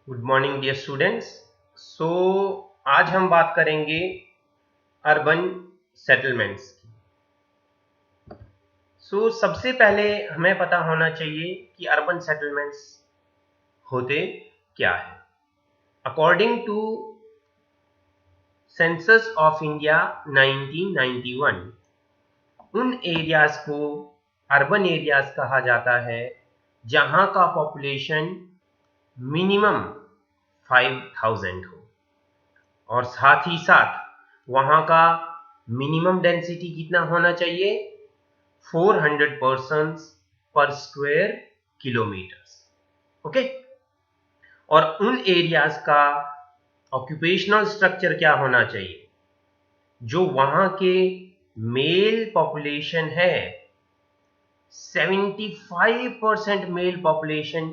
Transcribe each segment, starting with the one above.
Good morning dear students. So आज हम बात करेंगे अर्बन सेटलमेंट्स की। सबसे पहले हमें पता होना चाहिए कि अर्बन सेटलमेंट्स होते क्या है। According to census of India 1991 उन एरियाज को अर्बन एरियाज कहा जाता है जहां का पॉपुलेशन मिनिमम 5000 हो और साथ ही साथ वहां का मिनिमम डेंसिटी कितना होना चाहिए 400 पर्सन पर स्क्वायर किलोमीटर्स। ओके। और उन एरियाज का ऑक्यूपेशनल स्ट्रक्चर क्या होना चाहिए, जो वहां के मेल पॉपुलेशन है 75% मेल पॉपुलेशन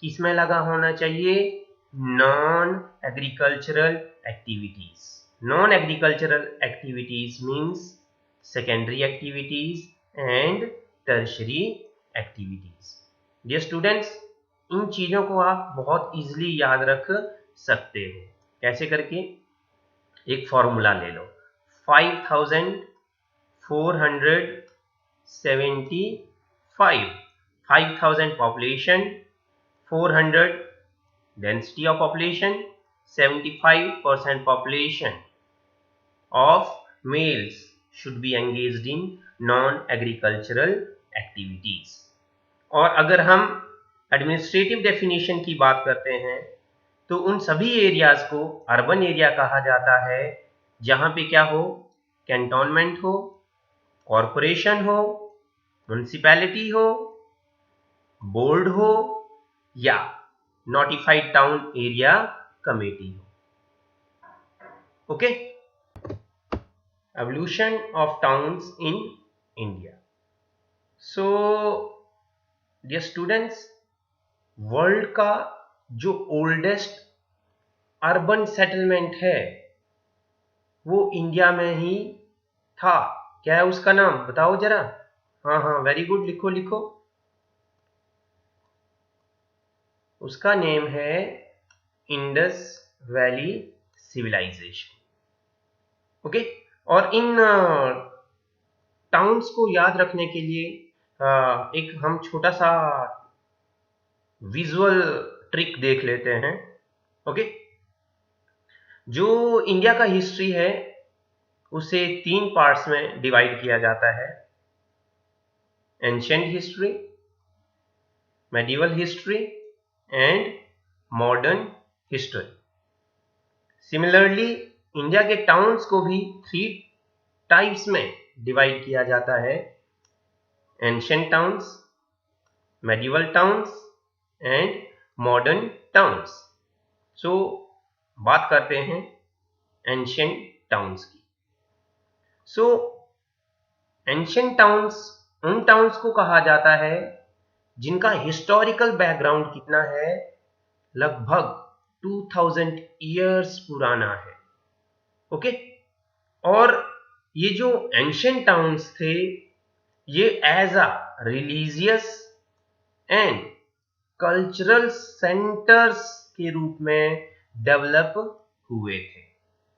किसमें लगा होना चाहिए, non agricultural activities. Non agricultural activities means secondary activities and tertiary activities. Dear students, इन चीजों को आप बहुत इजीली याद रख सकते हो। कैसे करके, एक फॉर्मूला ले लो, 5475 population, 400 density of population, 75% population of males should be engaged in non-agricultural activities। और अगर हम एडमिनिस्ट्रेटिव डेफिनेशन की बात करते हैं तो उन सभी एरियाज को अर्बन एरिया कहा जाता है जहां पे क्या हो, कैंटोनमेंट हो, कॉरपोरेशन हो, म्युनिसिपैलिटी हो, बोर्ड हो या नोटिफाइड टाउन एरिया कमेटी हो। Okay. Evolution of towns in India. So dear students, world का जो ओल्डेस्ट अर्बन सेटलमेंट है वो इंडिया में ही था। क्या है उसका नाम, बताओ जरा। हाँ, वेरी गुड, लिखो लिखो। उसका नेम है इंडस वैली सिविलाइजेशन। ओके। और इन टाउन्स को याद रखने के लिए एक हम छोटा सा विजुअल ट्रिक देख लेते हैं। ओके। जो इंडिया का हिस्ट्री है उसे 3 पार्ट्स में डिवाइड किया जाता है, ancient history, medieval history and modern history. Similarly India के टाउन्स को भी 3 टाइप्स में डिवाइड किया जाता है, ancient towns, medieval towns and modern towns. So बात करते हैं एंशिएंट टाउन्स की। सो एंशिएंट टाउन्स उन टाउन्स को कहा जाता है जिनका हिस्टोरिकल बैकग्राउंड कितना है, लगभग 2000 ईयर्स पुराना है। ओके। और ये जो एंशिएंट टाउन्स थे ये as a religious and cultural centres के रूप में डेवलप हुए थे।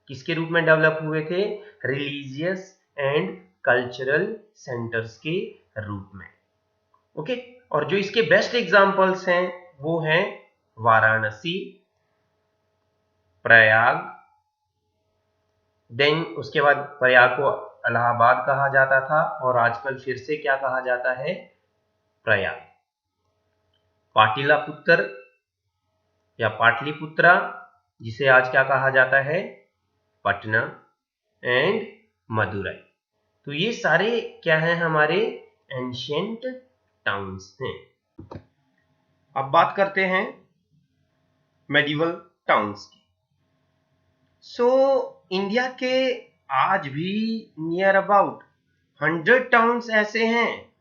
किसके रूप में डेवलप हुए थे, रिलीजियस एंड कल्चरल सेंटर्स के रूप में। ओके। और जो इसके बेस्ट एग्जांपल्स हैं वो हैं वाराणसी, प्रयाग, देन उसके बाद प्रयाग को इलाहाबाद कहा जाता था और आजकल फिर से क्या कहा जाता है, प्रयाग। पाटिलापुत्र या पाटलिपुत्रा, जिसे आज क्या कहा जाता है, पटना एंड मदुरई। तो ये सारे क्या हैं, हमारे एंशिएंट टाउन्स हैं। अब बात करते हैं मेडिवल टाउन्स की। सो इंडिया के आज भी नियर अबाउट 100 टाउन्स ऐसे हैं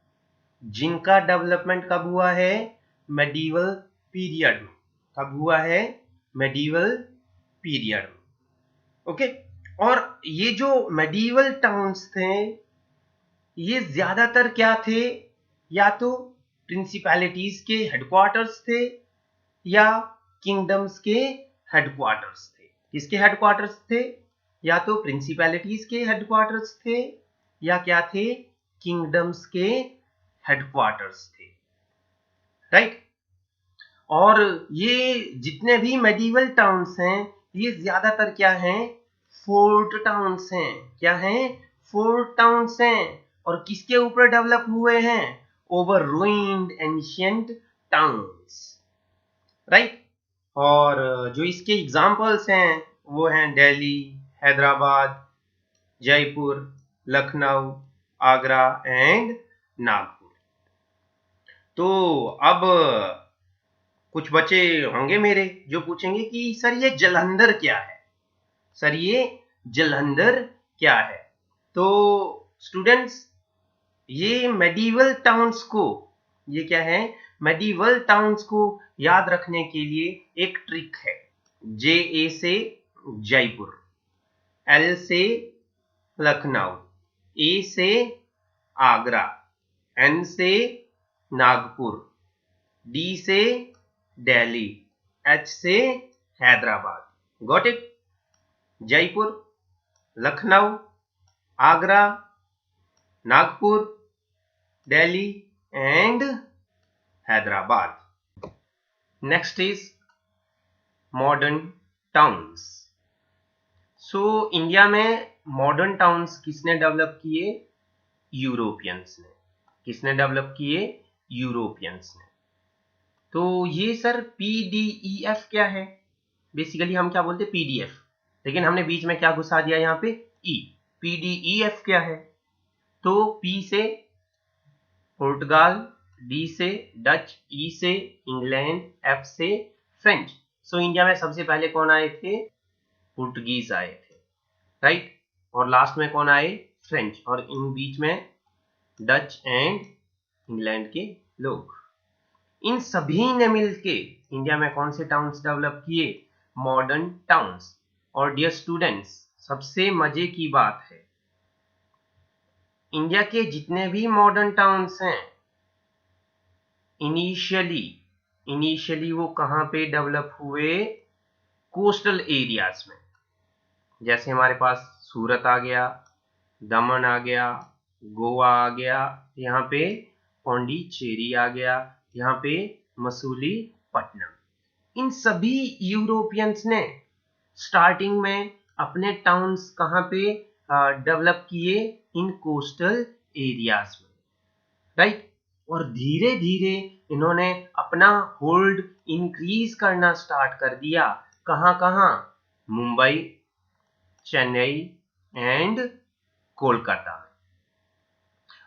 जिनका डेवलपमेंट कब हुआ है, मेडिवल पीरियड में। कब हुआ है, मेडिवल पीरियड में। ओके। और ये जो मेडिवल टाउन्स थे ये ज्यादातर क्या थे, या तो प्रिंसिपैलिटीज के हेडक्वार्टर्स थे या किंगडम्स के हेडक्वार्टर्स थे। किसके हेडक्वार्टर्स थे? या तो प्रिंसिपैलिटीज के हेडक्वार्टर्स थे या क्या थे? किंगडम्स के हेडक्वार्टर्स थे, राइट। और ये जितने भी मेडिवल टाउन्स हैं ये ज्यादातर क्या हैं? फोर्ट टाउन्स हैं। क्या हैं? फोर्ट टाउन्स हैं। और किसके ऊपर डेवलप हुए हैं? Over ruined ancient towns, right. और जो इसके एग्जांपल्स हैं वो हैं दिल्ली, हैदराबाद, जयपुर, लखनऊ, आगरा एंड नागपुर। तो अब कुछ बच्चे होंगे मेरे जो पूछेंगे कि सर ये जलंधर क्या है? सर ये जलंधर क्या है? तो स्टूडेंट्स, ये मेडिवल टाउन्स को, ये क्या है? मेडिवल टाउन्स को याद रखने के लिए एक ट्रिक है। JA से जयपुर, L से लखनऊ, A से आगरा, N से नागपुर, D से दिल्ली, H से Hyderabad. Got it? Jaipur, Lucknow, Agra, Nagpur, Delhi and Hyderabad. Next is modern towns. So India में मॉडर्न टाउन्स किसने डेवलप किए? यूरोपियंस ने। किसने डेवलप किए? यूरोपियंस ने। तो ये सर PDEF क्या है? बेसिकली हम क्या बोलते हैं? PDF, लेकिन हमने बीच में क्या घुसा दिया यहाँ पे? E। PDEF क्या है? तो P से पुर्तगाल, D से डच, E से इंग्लैंड, F से फ्रेंच। सो इंडिया में सबसे पहले कौन आए थे? पुर्तगीज आए थे, राइट। और लास्ट में कौन आए? फ्रेंच। और इन बीच में डच एंड इंग्लैंड के लोग। इन सभी ने मिलके इंडिया में कौन से टाउन्स डेवलप किए? Modern towns. और डियर स्टूडेंट्स, सबसे मजे की बात है, इंडिया के जितने भी मॉडर्न टाउन्स हैं इनिशियली वो कहां पे डेवलप हुए? कोस्टल एरियाज में। जैसे हमारे पास सूरत आ गया, दमन आ गया, गोवा आ गया, यहाँ पे पौंडीचेरी आ गया, यहाँ पे मसूलीपट्टनम। इन सभी यूरोपियंस ने स्टार्टिंग में अपने टाउन्स कहाँ पे डेवलप किए? इन कोस्टल एरियाज में, राइट। और धीरे धीरे इन्होंने अपना होल्ड इंक्रीज करना स्टार्ट कर दिया। कहाँ कहाँ? मुंबई, चेन्नई एंड कोलकाता।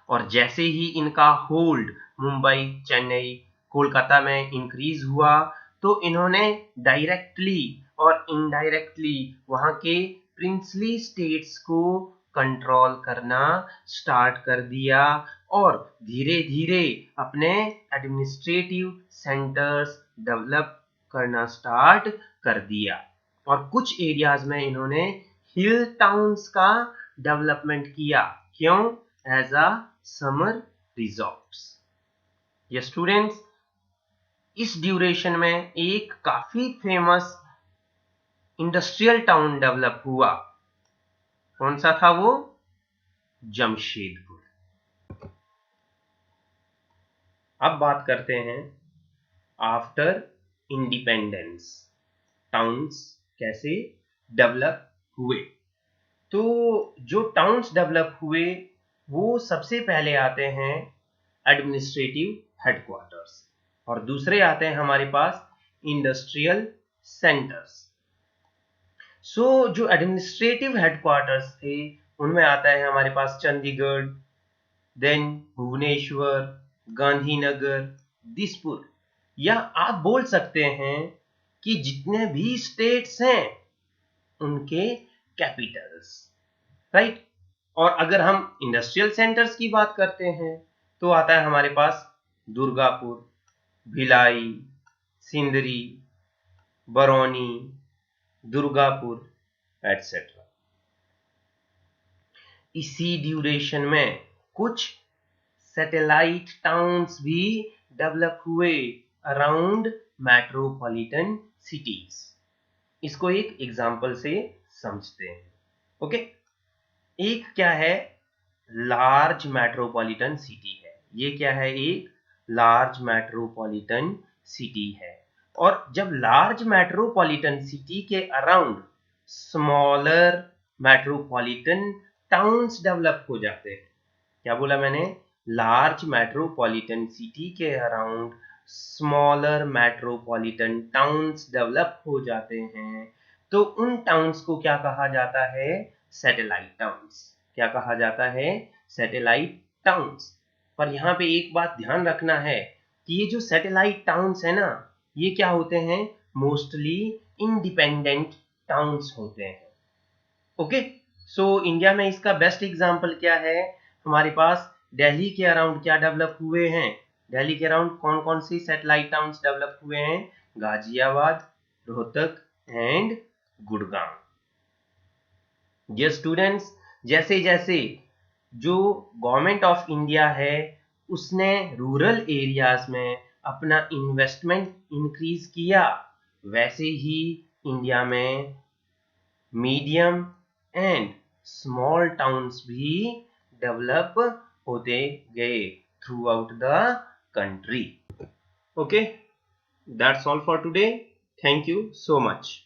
और जैसे ही इनका होल्ड मुंबई, चेन्नई, कोलकाता में इंक्रीज हुआ तो इन्होंने डायरेक्टली और इनडायरेक्टली वहां के प्रिंसली स्टेट्स को कंट्रोल करना स्टार्ट कर दिया और धीरे धीरे अपने एडमिनिस्ट्रेटिव सेंटर्स डेवलप करना स्टार्ट कर दिया। और कुछ एरियाज में इन्होंने हिल टाउन्स का डेवलपमेंट किया। क्यों? As a summer resorts. ये स्टूडेंट्स, इस ड्यूरेशन में एक काफी फेमस इंडस्ट्रियल टाउन डेवलप हुआ। कौन सा था वो? जमशेदपुर। अब बात करते हैं आफ्टर इंडिपेंडेंस टाउन्स कैसे डेवलप हुए। तो जो टाउन्स डेवलप हुए वो सबसे पहले आते हैं एडमिनिस्ट्रेटिव हेडक्वार्टर्स और दूसरे आते हैं हमारे पास इंडस्ट्रियल सेंटर्स। सो जो एडमिनिस्ट्रेटिव हेडक्वार्टर्स थे उनमें आता है हमारे पास चंडीगढ़, देन भुवनेश्वर, गांधीनगर, दिसपुर, या आप बोल सकते हैं कि जितने भी स्टेट्स हैं उनके कैपिटल्स, राइट। और अगर हम इंडस्ट्रियल सेंटर्स की बात करते हैं तो आता है हमारे पास दुर्गापुर, भिलाई, सिंदरी, बरौनी, दुर्गापुर एटसेट्रा। इसी ड्यूरेशन में कुछ सैटेलाइट टाउन्स भी डेवलप हुए अराउंड मेट्रोपॉलिटन सिटीज। इसको एक एग्जाम्पल से समझते हैं। ओके, एक क्या है, लार्ज मेट्रोपॉलिटन सिटी है। ये क्या है, एक लार्ज मेट्रोपॉलिटन सिटी है। और जब लार्ज मेट्रोपॉलिटन सिटी के around smaller metropolitan towns develop हो जाते हैं। क्या बोला मैंने, लार्ज मेट्रोपॉलिटन सिटी के around smaller metropolitan towns develop हो जाते हैं, तो उन टाउन्स को क्या कहा जाता है, सैटेलाइट टाउन्स। क्या कहा जाता है, सैटेलाइट टाउन्स। पर यहाँ पे एक बात ध्यान रखना है कि ये जो सैटेलाइट टाउन्स है ना, ये क्या होते हैं, मोस्टली इंडिपेंडेंट टाउन्स होते हैं। ओके, सो इंडिया में इसका बेस्ट एग्जांपल क्या है, हमारे पास दिल्ली के अराउंड क्या डेवलप हुए हैं, दिल्ली के अराउंड कौन कौन सी सैटेलाइट टाउन्स डेवलप हुए हैं, गाजियाबाद, रोहतक एंड गुड़गांव। ये स्टूडेंट्स, जैसे जैसे जो गवर्नमेंट ऑफ इंडिया है उसने रूरल एरियाज में अपना इन्वेस्टमेंट इंक्रीज किया, वैसे ही इंडिया में मीडियम एंड स्मॉल टाउन्स भी डेवलप होते गए through out the country. Okay, that's all for today. Thank you so much.